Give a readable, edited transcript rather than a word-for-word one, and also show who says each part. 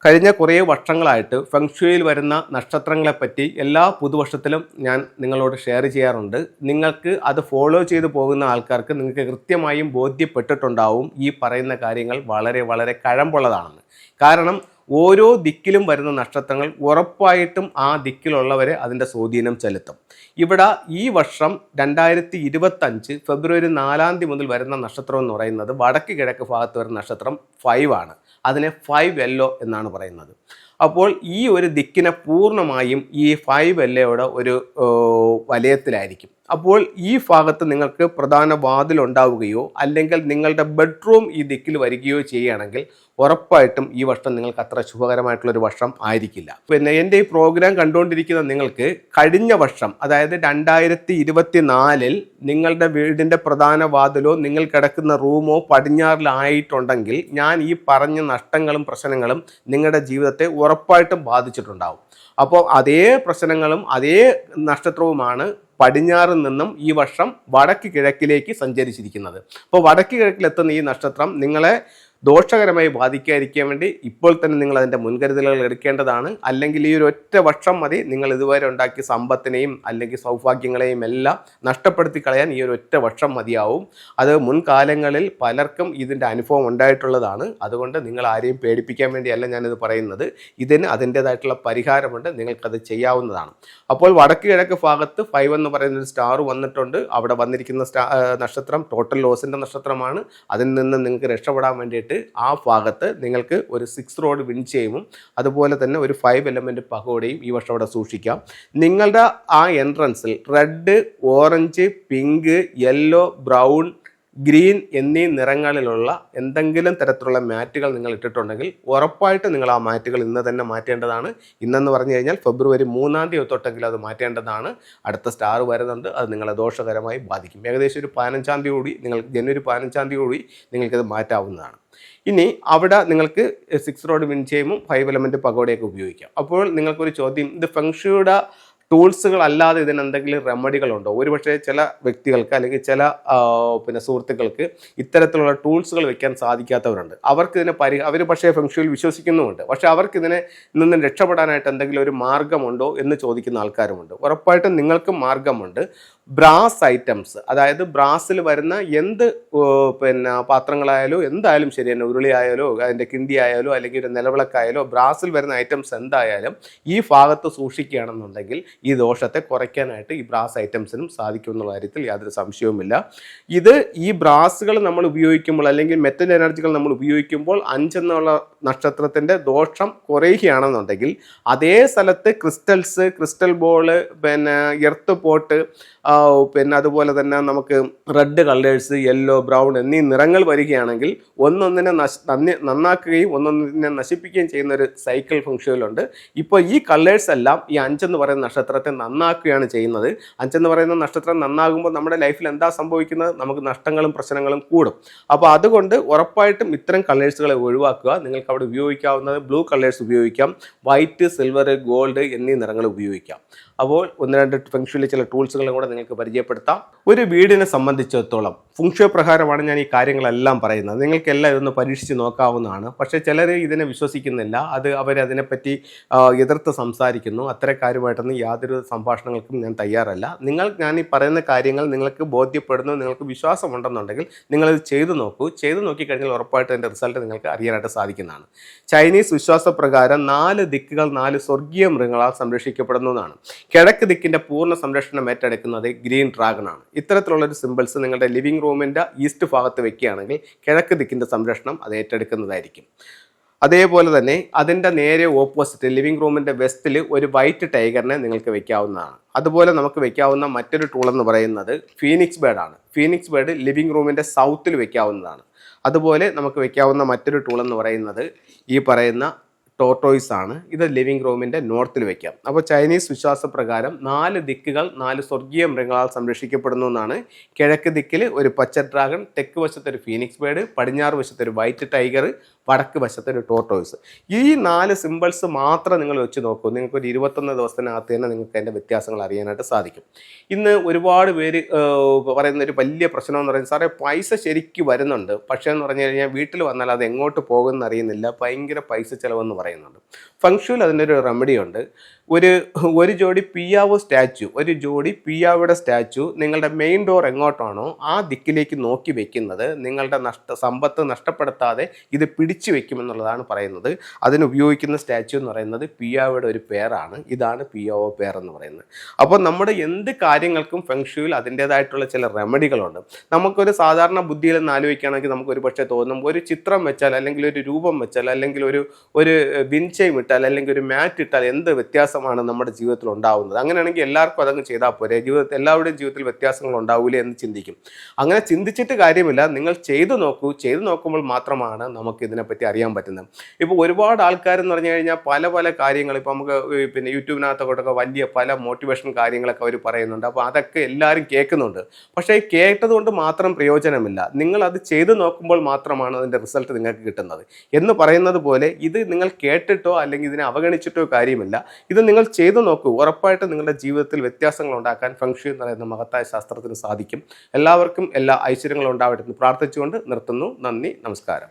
Speaker 1: കഴിഞ്ഞ കുറേ വർഷങ്ങളായിട്ട് ഫെങ്ഷുയിൽ വരുന്ന നക്ഷത്രങ്ങളെപ്പറ്റി എല്ലാ പുതുവർഷത്തിലും ഞാൻ നിങ്ങളോട് ഷെയർ ചെയ്യാറുണ്ട്. നിങ്ങൾക്ക് അത് ഫോളോ ചെയ്തു പോകുന്ന ആൾക്കാർക്ക് നിങ്ങൾക്ക് കൃത്യമായും ബോധ്യപ്പെട്ടിട്ടുണ്ടാവും ഈ പറയുന്ന കാര്യങ്ങൾ വളരെ വളരെ കഴമ്പുള്ളതാണെന്ന്. കാരണം ഓരോ ദിക്കിലും വരുന്ന നക്ഷത്രങ്ങൾ ഉറപ്പായിട്ടും ആ ദിക്കിലുള്ളവരെ അതിൻ്റെ സ്വാധീനം ചെലുത്തും. ഇവിടെ ഈ വർഷം 2025 ഫെബ്രുവരി 4 മുതൽ വരുന്ന നക്ഷത്രം എന്ന് പറയുന്നത് വടക്ക് കിഴക്ക് ഭാഗത്ത് വരുന്ന നക്ഷത്രം 5 ആണ്. അതിനെ 5 എന്നാണ് പറയുന്നത്. അപ്പോൾ ഈ ഒരു ദിക്കിനെ പൂർണ്ണമായും ഈ 5 ഒരു വലയത്തിലായിരിക്കും. അപ്പോൾ ഈ ഭാഗത്ത് നിങ്ങൾക്ക് പ്രധാന വാതിൽ ഉണ്ടാവുകയോ അല്ലെങ്കിൽ നിങ്ങളുടെ ബെഡ്റൂം ഈ ദിക്കിൽ വരികയോ ചെയ്യുകയാണെങ്കിൽ ഉറപ്പായിട്ടും ഈ വർഷം നിങ്ങൾക്ക് അത്ര ശുഭകരമായിട്ടുള്ളൊരു വർഷം ആയിരിക്കില്ല. പിന്നെ എൻ്റെ ഈ പ്രോഗ്രാം കണ്ടുകൊണ്ടിരിക്കുന്ന നിങ്ങൾക്ക് കഴിഞ്ഞ വർഷം, അതായത് 2024 നിങ്ങളുടെ വീടിൻ്റെ പ്രധാന വാതിലോ നിങ്ങൾ കിടക്കുന്ന റൂമോ പടിഞ്ഞാറിലായിട്ടുണ്ടെങ്കിൽ ഞാൻ ഈ പറഞ്ഞ നഷ്ടങ്ങളും പ്രശ്നങ്ങളും നിങ്ങളുടെ ജീവിതത്തെ ഉറപ്പായിട്ടും ബാധിച്ചിട്ടുണ്ടാവും. അപ്പോൾ അതേ പ്രശ്നങ്ങളും അതേ നക്ഷത്രവുമാണ് പടിഞ്ഞാറിൽ നിന്നും ഈ വർഷം വടക്ക് കിഴക്കിലേക്ക് സഞ്ചരിച്ചിരിക്കുന്നത്. അപ്പോൾ വടക്ക് കിഴക്കിലെത്തുന്ന ഈ നക്ഷത്രം നിങ്ങളെ ദോഷകരമായി ബാധിക്കാതിരിക്കാൻ വേണ്ടി ഇപ്പോൾ തന്നെ നിങ്ങൾ അതിൻ്റെ മുൻകരുതലുകൾ എടുക്കേണ്ടതാണ്. അല്ലെങ്കിൽ ഈ ഒരു ഒറ്റ വർഷം മതി നിങ്ങൾ ഇതുവരെ ഉണ്ടാക്കിയ സമ്പത്തിനെയും അല്ലെങ്കിൽ സൗഭാഗ്യങ്ങളെയും എല്ലാം നഷ്ടപ്പെടുത്തി കളയാൻ ഈ ഒരു ഒറ്റ വർഷം മതിയാവും. അത് മുൻകാലങ്ങളിൽ പലർക്കും ഇതിൻ്റെ അനുഭവം ഉണ്ടായിട്ടുള്ളതാണ്. അതുകൊണ്ട് നിങ്ങൾ ആരെയും പേടിപ്പിക്കാൻ വേണ്ടിയല്ല ഞാനിത് പറയുന്നത്. ഇതിന് അതിൻ്റേതായിട്ടുള്ള പരിഹാരമുണ്ട്, നിങ്ങൾക്കത് ചെയ്യാവുന്നതാണ്. അപ്പോൾ വടക്ക് കിഴക്ക് ഭാഗത്ത് 5 എന്ന് പറയുന്നൊരു സ്റ്റാർ വന്നിട്ടുണ്ട്. അവിടെ വന്നിരിക്കുന്ന നക്ഷത്രം ടോട്ടൽ ലോസിൻ്റെ നക്ഷത്രമാണ്. അതിൽ നിന്ന് നിങ്ങൾക്ക് രക്ഷപ്പെടാൻ വേണ്ടിയിട്ട് ആ ഭാഗത്ത് നിങ്ങൾക്ക് ഒരു 6 റോഡ് വിൻചെയിമും അതുപോലെ തന്നെ ഒരു 5 പകോടയും ഈ വർഷം അവിടെ സൂക്ഷിക്കാം. നിങ്ങളുടെ ആ എൻട്രൻസിൽ red, orange, pink, yellow, brown, green എന്നീ നിറങ്ങളിലുള്ള എന്തെങ്കിലും തരത്തിലുള്ള മാറ്റുകൾ നിങ്ങൾ ഇട്ടിട്ടുണ്ടെങ്കിൽ ഉറപ്പായിട്ട് നിങ്ങൾ ആ മാറ്റുകൾ ഇന്ന് തന്നെ മാറ്റേണ്ടതാണ്. ഇന്നെന്ന് പറഞ്ഞു കഴിഞ്ഞാൽ ഫെബ്രുവരി 3 തൊട്ടെങ്കിലും അത് മാറ്റേണ്ടതാണ്. അടുത്ത സ്റ്റാർ വരുന്നുണ്ട്, അത് നിങ്ങളെ ദോഷകരമായി ബാധിക്കും. ഏകദേശം ഒരു 15 കൂടി ജനുവരി 15 കൂടി നിങ്ങൾക്കത് മാറ്റാവുന്നതാണ്. ഇനി അവിടെ നിങ്ങൾക്ക് 6 റോഡ് വിൻചെയിമും 5 പകോടയൊക്കെ ഉപയോഗിക്കാം. അപ്പോൾ നിങ്ങൾക്കൊരു ചോദ്യം, ഇത് ഫെങ്ഷുയുടെ ടൂൾസുകൾ അല്ലാതെ ഇതിനെന്തെങ്കിലും റെമഡികളുണ്ടോ? ഒരുപക്ഷെ ചില വ്യക്തികൾക്ക് അല്ലെങ്കിൽ ചില സുഹൃത്തുക്കൾക്ക് ഇത്തരത്തിലുള്ള ടൂൾസുകൾ വെക്കാൻ സാധിക്കാത്തവരുണ്ട്. അവർക്കിതിനെ അവർ പക്ഷേ ഫെങ്ഷുയിൽ വിശ്വസിക്കുന്നുമുണ്ട്. പക്ഷേ അവർക്കിതിനെ നിന്നും രക്ഷപ്പെടാനായിട്ട് എന്തെങ്കിലും ഒരു മാർഗമുണ്ടോ എന്ന് ചോദിക്കുന്ന ആൾക്കാരുമുണ്ട്. ഉറപ്പായിട്ടും നിങ്ങൾക്കും മാർഗമുണ്ട്. ബ്രാസ് ഐറ്റംസ്, അതായത് ബ്രാസിൽ വരുന്ന എന്ത് പാത്രങ്ങളായാലോ എന്തായാലും ശരി തന്നെ, ഉരുളി ആയാലോ അതിൻ്റെ കിണ്ടി ആയാലോ അല്ലെങ്കിൽ ഒരു നിലവിളക്കായാലോ ബ്രാസിൽ വരുന്ന ഐറ്റംസ് എന്തായാലും ഈ ഭാഗത്ത് സൂക്ഷിക്കുകയാണെന്നുണ്ടെങ്കിൽ ഈ ദോഷത്തെ കുറയ്ക്കാനായിട്ട് ഈ ബ്രാസ് ഐറ്റംസിനും സാധിക്കും എന്നുള്ള കാര്യത്തിൽ യാതൊരു സംശയവുമില്ല. ഇത് ഈ ബ്രാസുകൾ നമ്മൾ ഉപയോഗിക്കുമ്പോൾ അല്ലെങ്കിൽ മെറ്റൽ എനർജികൾ നമ്മൾ ഉപയോഗിക്കുമ്പോൾ 5 എന്നുള്ള നക്ഷത്രത്തിൻ്റെ ദോഷം കുറയുകയാണെന്നുണ്ടെങ്കിൽ അതേ സ്ഥലത്ത് crystals, crystal ball, earth pot, അതുപോലെ തന്നെ നമുക്ക് റെഡ് കളേഴ്സ്, യെല്ലോ, ബ്രൗൺ എന്നീ നിറങ്ങൾ വരികയാണെങ്കിൽ ഒന്നൊന്നിനെ നന്നാക്കുകയും ഒന്നൊന്നിനെ നശിപ്പിക്കുകയും ചെയ്യുന്ന ഒരു സൈക്കിൾ ഫംഗ്ഷനിലുണ്ട്. ഇപ്പോൾ ഈ കളേഴ്സ് എല്ലാം ഈ 5 എന്ന് പറയുന്ന നക്ഷത്രത്തെ നന്നാക്കുകയാണ് ചെയ്യുന്നത്. 5 എന്ന് പറയുന്ന നക്ഷത്രം നന്നാകുമ്പോൾ നമ്മുടെ ലൈഫിൽ എന്താ സംഭവിക്കുന്നത്? നമുക്ക് നഷ്ടങ്ങളും പ്രശ്നങ്ങളും കൂടും. അപ്പോൾ അതുകൊണ്ട് ഉറപ്പായിട്ടും ഇത്തരം കളേഴ്സുകളെ ഒഴിവാക്കുക. നിങ്ങൾക്ക് അവിടെ ഉപയോഗിക്കാവുന്നത് ബ്ലൂ കളേഴ്സ് ഉപയോഗിക്കാം, വൈറ്റ്, സിൽവർ, ഗോൾഡ് എന്നീ നിറങ്ങൾ ഉപയോഗിക്കാം. അപ്പോൾ 1-2 ഫെങ്ഷുയിലെ ചില ടൂൾസുകളും കൂടെ നിങ്ങൾക്ക് പരിചയപ്പെടുത്താം. ഒരു വീടിനെ സംബന്ധിച്ചിടത്തോളം ഫെങ്ഷു പ്രകാരമാണ് ഞാൻ ഈ കാര്യങ്ങളെല്ലാം പറയുന്നത്. നിങ്ങൾക്കെല്ലാം ഇതൊന്ന് പരീക്ഷിച്ച് നോക്കാവുന്നതാണ്. പക്ഷേ ചിലർ ഇതിനെ വിശ്വസിക്കുന്നില്ല. അവരതിനെപ്പറ്റി എതിർത്ത് സംസാരിക്കുന്നു. അത്തരക്കാരുമായിട്ടൊന്നും യാതൊരു സംഭാഷണങ്ങൾക്കും ഞാൻ തയ്യാറല്ല. ഞാൻ ഈ പറയുന്ന കാര്യങ്ങൾ നിങ്ങൾക്ക് ബോധ്യപ്പെടുന്നു, നിങ്ങൾക്ക് വിശ്വാസമുണ്ടെന്നുണ്ടെങ്കിൽ നിങ്ങളിത് ചെയ്തു നോക്കൂ. ചെയ്തു നോക്കിക്കഴിഞ്ഞാൽ ഉറപ്പായിട്ട് അതിൻ്റെ റിസൾട്ട് നിങ്ങൾക്ക് അറിയാനായിട്ട് സാധിക്കുന്നതാണ്. ചൈനീസ് വിശ്വാസപ്രകാരം 4 ദിക്കുകൾ 4 സ്വർഗീയ മൃഗങ്ങളാൽ സംരക്ഷിക്കപ്പെടുന്നതാണ്. കിഴക്ക് ദിക്കിൻ്റെ പൂർണ്ണ സംരക്ഷണം ഏറ്റെടുക്കുന്നത് ഗ്രീൻ ഡ്രാഗൺ ആണ്. ഇത്തരത്തിലുള്ളൊരു സിമ്പിൾസ് നിങ്ങളുടെ ലിവിംഗ് റൂമിൻ്റെ ഈസ്റ്റ് ഭാഗത്ത് വെക്കുകയാണെങ്കിൽ കിഴക്ക് ദിക്കിൻ്റെ സംരക്ഷണം അത് ഏറ്റെടുക്കുന്നതായിരിക്കും. അതേപോലെ തന്നെ അതിൻ്റെ നേരെ ഓപ്പോസിറ്റ് ലിവിംഗ് റൂമിൻ്റെ വെസ്റ്റിൽ ഒരു വൈറ്റ് ടൈഗറിനെ നിങ്ങൾക്ക് വെക്കാവുന്നതാണ്. അതുപോലെ നമുക്ക് വെക്കാവുന്ന മറ്റൊരു ടൂൾ എന്ന് പറയുന്നത് ഫീനിക്സ് ബേർഡാണ്. ഫീനിക്സ് ബേർഡ് ലിവിംഗ് റൂമിൻ്റെ സൗത്തിൽ വെക്കാവുന്നതാണ്. അതുപോലെ നമുക്ക് വെക്കാവുന്ന മറ്റൊരു ടൂൾ എന്ന് പറയുന്നത് ഈ പറയുന്ന ടോർട്ടോയ്സ് ആണ്. ഇത് ലിവിംഗ് റൂമിൻ്റെ നോർത്തിൽ വെക്കാം. അപ്പോൾ ചൈനീസ് വിശ്വാസപ്രകാരം 4 ദിക്കുകൾ 4 സ്വർഗീയ മൃഗങ്ങളാൽ സംരക്ഷിക്കപ്പെടുന്നു എന്നാണ്. കിഴക്ക് ദിക്കിൽ ഒരു പച്ച ഡ്രാഗൺ, തെക്ക് വശത്ത് ഒരു ഫീനിക്സ് ബേർഡ്, പടിഞ്ഞാറ് വശത്ത് ഒരു വൈറ്റ് ടൈഗർ, വടക്ക് വശത്ത് ഒരു ടോർട്ടോയ്സ്. ഈ 4 സിമ്പിൾസ് മാത്രം നിങ്ങൾ വെച്ച് നോക്കൂ. നിങ്ങൾക്കൊരു 21 ദിവസത്തിനകത്ത് തന്നെ നിങ്ങൾക്ക് അതിൻ്റെ വ്യത്യാസങ്ങൾ അറിയാനായിട്ട് സാധിക്കും. ഇന്ന് ഒരുപാട് പേര് പറയുന്ന ഒരു വലിയ പ്രശ്നം എന്ന് പറയുന്നത്, സാറേ പൈസ ശരിക്കും വരുന്നുണ്ട്, പക്ഷേ എന്ന് പറഞ്ഞു കഴിഞ്ഞാൽ വീട്ടിൽ വന്നാൽ അത് എങ്ങോട്ട് പോകുമെന്ന് അറിയുന്നില്ല, ഭയങ്കര പൈസ ചിലവെന്ന് പറയുന്നുണ്ട്. ഫംഗ്ഷനിൽ അതിനൊരു റെമഡി ഉണ്ട്. ഒരു ജോഡി പിയാവോ സ്റ്റാച്ചു, ഒരു ജോഡി പിയാവോയുടെ സ്റ്റാച്ചു നിങ്ങളുടെ മെയിൻ ഡോർ എങ്ങോട്ടാണോ ആ ദിക്കിലേക്ക് നോക്കി വെക്കുന്നത് നിങ്ങളുടെ സമ്പത്ത് നഷ്ടപ്പെടുത്താതെ ഇത് പിടിച്ചു വെക്കുമെന്നുള്ളതാണ് പറയുന്നത്. അതിന് ഉപയോഗിക്കുന്ന സ്റ്റാച്ചു എന്ന് പറയുന്നത് പിയാവോയുടെ ഒരു പേരാണ്. ഇതാണ് പിയാവോ പേർ എന്ന് പറയുന്നത്. അപ്പോൾ നമ്മുടെ എന്ത് കാര്യങ്ങൾക്കും ഫെങ്ഷുയിൽ അതിൻ്റേതായിട്ടുള്ള ചില റെമഡികളുണ്ട്. നമുക്കൊരു സാധാരണ ബുദ്ധിയിൽ നിന്ന് ആലോചിക്കുകയാണെങ്കിൽ നമുക്ക് ഒരു പക്ഷേ തോന്നും, ഒരു ചിത്രം വെച്ചാൽ അല്ലെങ്കിൽ ഒരു രൂപം വെച്ചാൽ അല്ലെങ്കിൽ ഒരു വിൻചെയിം ഇട്ടാൽ അല്ലെങ്കിൽ ഒരു മാറ്റ് ഇട്ടാൽ എന്ത് വ്യത്യാസമാണ് നമ്മുടെ ജീവിതത്തിൽ ഉണ്ടാവുന്നത്. അങ്ങനെയാണെങ്കിൽ എല്ലാവർക്കും അതങ്ങ് ചെയ്താൽ പോരെ, എല്ലാവരുടെയും ജീവിതത്തിൽ വ്യത്യാസങ്ങൾ ഉണ്ടാവില്ലേ എന്ന് ചിന്തിക്കും. അങ്ങനെ ചിന്തിച്ചിട്ട് കാര്യമില്ല. നിങ്ങൾ ചെയ്തു നോക്കൂ. ചെയ്തു നോക്കുമ്പോൾ മാത്രമാണ് നമുക്ക് ഇതിനെപ്പറ്റി അറിയാൻ പറ്റുന്നത്. ഇപ്പോൾ ഒരുപാട് ആൾക്കാരെന്ന് പറഞ്ഞു കഴിഞ്ഞാൽ പല പല കാര്യങ്ങൾ ഇപ്പോൾ നമുക്ക് പിന്നെ യൂട്യൂബിനകത്തൊക്കെ വലിയ പല മോട്ടിവേഷൻ കാര്യങ്ങളൊക്കെ അവർ പറയുന്നുണ്ട്. അപ്പോൾ അതൊക്കെ എല്ലാവരും കേൾക്കുന്നുണ്ട്. പക്ഷേ കേട്ടത് കൊണ്ട് മാത്രം പ്രയോജനമില്ല. നിങ്ങൾ അത് ചെയ്തു നോക്കുമ്പോൾ മാത്രമാണ് അതിൻ്റെ റിസൾട്ട് നിങ്ങൾക്ക് കിട്ടുന്നത്. എന്ന് പറയുന്നത് പോലെ ഇത് നിങ്ങൾ കേട്ടിട്ടോ അല്ലെങ്കിൽ ഇതിനെ അവഗണിച്ചിട്ടോ കാര്യമില്ല. ഇത് നിങ്ങൾ ചെയ്തു നോക്കൂ. ഉറപ്പായിട്ട് നിങ്ങളുടെ ജീവിതത്തിൽ വ്യത്യാസങ്ങൾ ഉണ്ടാക്കാൻ ഫെങ്ഷു എന്ന് പറയുന്ന മഹത്തായ ശാസ്ത്രത്തിന് സാധിക്കും. എല്ലാവർക്കും എല്ലാ ഐശ്വര്യങ്ങളും ഉണ്ടാവട്ടെ എന്ന് പ്രാർത്ഥിച്ചുകൊണ്ട് നിർത്തുന്നു. നന്ദി, നമസ്കാരം.